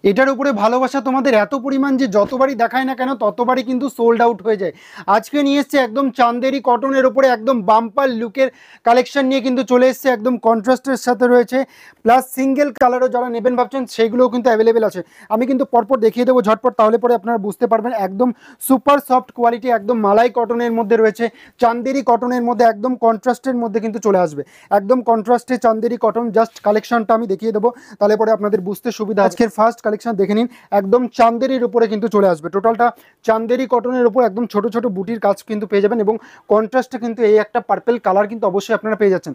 এটার উপরে ভালোবাসা তোমাদের এত পরিমাণ যে যতবারই দেখায় না কেন ততবারই কিন্তু সোল্ড আউট হয়ে যায়। আজকে নিয়ে এসছে একদম চান্দেরি কটনের উপরে একদম বাম্পার লুকের কালেকশন নিয়ে কিন্তু চলে এসছে, একদম কন্ট্রাস্টের সাথে রয়েছে, প্লাস সিঙ্গেল কালারও যারা নেবেন ভাবছেন সেইগুলোও কিন্তু অ্যাভেলেবেল আছে। আমি কিন্তু পরপর দেখিয়ে দেবো ঝটপট, তাহলে পরে আপনারা বুঝতে পারবেন। একদম সুপার সফট কোয়ালিটি, একদম মালাই কটনের মধ্যে রয়েছে, চান্দেরি কটনের মধ্যে একদম কন্ট্রাস্টের মধ্যে কিন্তু চলে আসবে, একদম কন্ট্রাস্টে চান্দেরি কটন। জাস্ট কালেকশনটা আমি দেখিয়ে দেবো, তাহলে পরে আপনাদের বুঝতে সুবিধা। আজকের ফার্স্ট কালেকশন দেখে নিন, একদম চান্দেরির উপরে কিন্তু চলে আসবে, টোটালটা চান্দেরি কটনের উপর একদম ছোট ছোট বুটির কাজ কিন্তু পেয়ে যাবেন, এবং কন্ট্রাস্টে কিন্তু এই একটা পার্পল কালার কিন্তু অবশ্যই আপনারা পেয়ে যাচ্ছেন।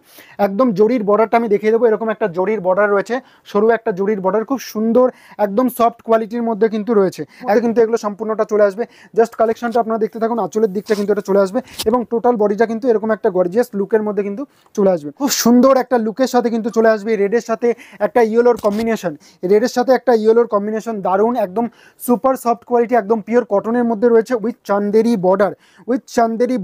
একদম জরির বর্ডারটা আমি দেখিয়ে দেবো, এরকম একটা জরির বর্ডার রয়েছে, সরু একটা জরির বর্ডার, খুব সুন্দর একদম সফট কোয়ালিটির মধ্যে কিন্তু রয়েছে। কিন্তু এগুলো সম্পূর্ণটা চলে আসবে। জাস্ট কালেকশনটা আপনারা দেখতে থাকুন, আঁচলের দিকটা কিন্তু এটা চলে আসবে, এবং টোটাল বডিটা কিন্তু এরকম একটা গর্জিয়াস লুকের মধ্যে কিন্তু চলে আসবে। খুব সুন্দর একটা লুকের সাথে কিন্তু চলে আসবে, রেডের সাথে একটা ইয়েলোর কম্বিনেশন, রেডের সাথে একটা ইয়েলোর কম্বিনেশন দারুণ, একদম সুপার সফট কোয়ালিটি, একদম পিওর কটনের মধ্যে রয়েছে, উইথ চান্দেরি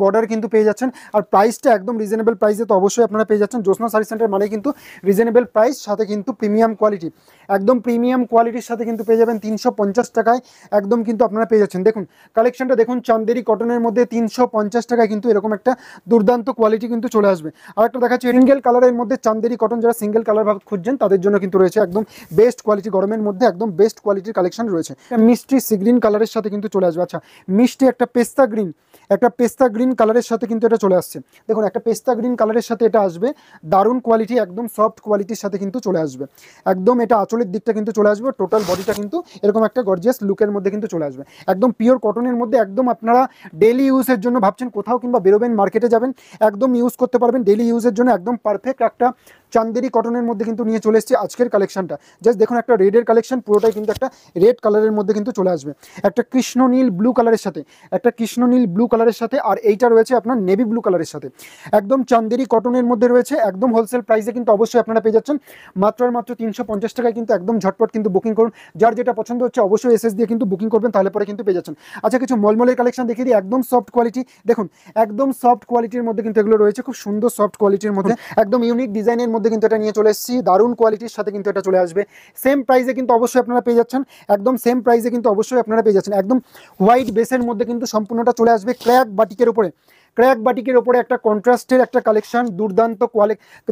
বর্ডার কিন্তু পেয়ে যাচ্ছেন। আর প্রাইসটা একদম রিজনেবল প্রাইসে তো অবশ্যই আপনারা পেয়ে যাচ্ছেন। জ্যোৎস্না শাড়ি সেন্টার মানে কিন্তু রিজনেবল প্রাইস, সাথে কিন্তু প্রিমিয়াম কোয়ালিটি, একদম প্রিমিয়াম কোয়ালিটির সাথে কিন্তু পেয়ে যাবেন 350 টাকায়, একদম কিন্তু আপনারা পেয়ে যাচ্ছেন। দেখুন কালেকশনটা দেখুন, চান্দেরি কটনের মধ্যে 350 টাকায় কিন্তু এরকম একটা দুর্দান্ত কোয়ালিটি কিন্তু চলে আসবে। আর একটা দেখাচ্ছি সিঙ্গেল কালারের মধ্যে চান্দেরি কটন, যারা সিঙ্গেল কালার ভাবে খুঁজছেন তাদের জন্য কিন্তু রয়েছে একদম বেস্ট কোয়ালিটি, গরমের মধ্যে একদম বেস্ট কোয়ালিটির কালেকশন রয়েছে। মিষ্টি সি গ্রিন কালারের সাথে কিন্তু চলে আসবে। আচ্ছা, মিষ্টি একটা পেস্তা গ্রিন কালারের সাথে কিন্তু এটা চলে আসছে। দেখুন একটা পেস্তা গ্রিন কালারের সাথে এটা আসবে, দারুণ কোয়ালিটি, একদম সফট কোয়ালিটির সাথে কিন্তু চলে আসবে। একদম এটা আঁচলের দিকটা কিন্তু চলে আসবে, টোটাল বডিটা কিন্তু এরকম একটা গর্জিয়াস লুকের মধ্যে কিন্তু চলে আসবে, একদম পিওর কটনের মধ্যে। একদম আপনারা ডেইলি ইউজের জন্য ভাবছেন, কোথাও কিংবা বেরোবেন, মার্কেটে যাবেন, একদম ইউজ করতে পারবেন ডেইলি ইউজের জন্য, একদম পারফেক্ট একটা চান্দেরি কটনের মধ্যে কিন্তু নিয়ে চলে এসেছি আজকের কালেকশনটা। জাস্ট দেখুন একটা রেডের কালেকশন, পুরোটাই কিন্তু একটা রেড কালারের মধ্যে কিন্তু চলে আসবে, একটা কৃষ্ণ নীল ব্লু কালারের সাথে, আর এইটা রয়েছে আপনার নেভি ব্লু কালারের সাথে, একদম চান্দেরি কটনের মধ্যে রয়েছে, একদম হোলসেল প্রাইসে কিন্তু অবশ্যই আপনারা পেয়ে যাচ্ছেন মাত্র 350 টাকায়। কিন্তু একদম ঝটপট কিন্তু বুকিং করুন, যার যেটা পছন্দ হচ্ছে অবশ্যই এসএস দিয়ে কিন্তু বুকিং করবেন, তাহলে পরে কিন্তু পেয়ে যাচ্ছেন। আচ্ছা, কিছু মলমলের কালেকশন দেখিয়ে দিই, একদম সফট কোয়ালিটি, দেখুন একদম সফট কোয়ালিটির মধ্যে কিন্তু এগুলো রয়েছে, খুব সুন্দর সফট কোয়ালিটির মধ্যে, একদম ইউনিক ডিজাইনের মধ্যে কিন্তু এটা নিয়ে চলে এসেছি, দারুণ কোয়ালিটির সাথে কিন্তু এটা চলে আসবে। সেম প্রাইসে কিন্তু অবশ্যই আপনারা পেয়ে যাচ্ছেন, একদম সেম প্রাইসে কিন্তু অবশ্যই আপনারা পেয়ে যাচ্ছেন। একদম হোয়াইট বেসের মধ্যে কিন্তু সম্পূর্ণটা চলে আসবে, ক্র্যাক বাটিকের উপরে একটা কন্ট্রাস্টের একটা কালেকশন,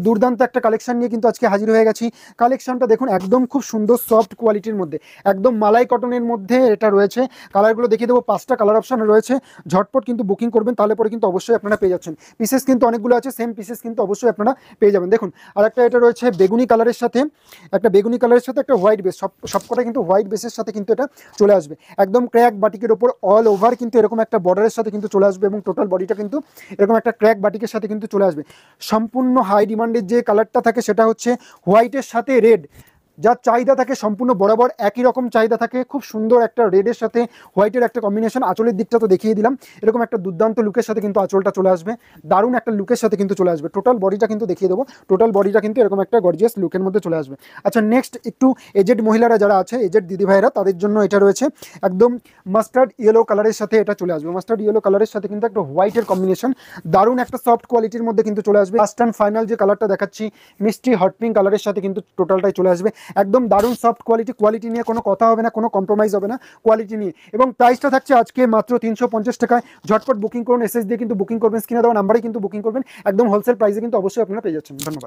দুর্দান্ত একটা কালেকশন নিয়ে কিন্তু আজকে হাজির হয়ে গেছি। কালেকশনটা দেখুন একদম খুব সুন্দর সফট কোয়ালিটির মধ্যে, একদম মালাই কটনের মধ্যে এটা রয়েছে। কালারগুলো দেখিয়ে দেবো, 5টা কালার অপশন রয়েছে, ঝটপট কিন্তু বুকিং করবেন, তাহলে পরে কিন্তু অবশ্যই আপনারা পেয়ে যাচ্ছেন। পিসেস কিন্তু অনেকগুলো আছে, সেম পিসেস কিন্তু অবশ্যই আপনারা পেয়ে যাবেন। দেখুন আর একটা এটা রয়েছে বেগুনি কালারের সাথে, একটা হোয়াইট বেস, সবকটা কিন্তু হোয়াইট বেসের সাথে কিন্তু এটা চলে আসবে, একদম ক্র্যাক বাটিকের ওপর অল ওভার কিন্তু এরকম একটা বর্ডারের সাথে কিন্তু চলে আসবে, এবং টোটাল বডিটা কিন্তু এরকম একটা ক্র্যাক বাটিকের সাথে কিন্তু চলে আসবে। সম্পূর্ণ হাই ডিমান্ডের যে কালারটা থাকে সেটা হচ্ছে হোয়াইটের সাথে রেড, যার চাহিদা থাকে সম্পূর্ণ বরাবর একই রকম চাহিদা থাকে, খুব সুন্দর একটা রেডের সাথে হোয়াইটের একটা কম্বিনেশন। আঁচলের দিকটা তো দেখিয়ে দিলাম, এরকম একটা দুর্দান্ত লুকের সাথে কিন্তু আঁচলটা চলে আসবে, দারুণ একটা লুকের সাথে কিন্তু চলে আসবে। টোটাল বডিটা কিন্তু দেখিয়ে দেবো, টোটাল বডিটা কিন্তু এরকম একটা গর্জিয়াস লুকের মধ্যে চলে আসবে। আচ্ছা, নেক্সট একটু এজেড মহিলারা যারা আছে, এজেড দিদিভাইরা, তাদের জন্য এটা রয়েছে একদম মাস্টার্ড ইয়েলো কালারের সাথে এটা চলে আসবে, মাস্টার্ড ইয়েলো কালারের সাথে কিন্তু একটা হোয়াইটের কম্বিনেশন, দারুণ একটা সফট কোয়ালিটির মধ্যে কিন্তু চলে আসবে। লাস্ট অ্যান্ড ফাইনাল যে কালারটা দেখাচ্ছি মিষ্টি হট পিঙ্ক কালারের সাথে কিন্তু টোটালটাই চলে আসবে, একদম দারুণ সফট কোয়ালিটি নিয়ে কোনো কথা হবে না, কোনো কম্প্রোমাইজ হবে না কোয়ালিটি নিয়ে। এবং প্রাইসটা থাকছে আজকে মাত্র 350 টাকায়। ঝটপট বুকিং করুন, এসএস দিয়ে কিন্তু বুকিং করবেন, স্ক্রিনে দেওয়া নাম্বারে কিন্তু বুকিং করবেন, একদম হোলসেল প্রাইসে কিন্তু অবশ্যই আপনারা পেয়ে যাচ্ছেন। ধন্যবাদ।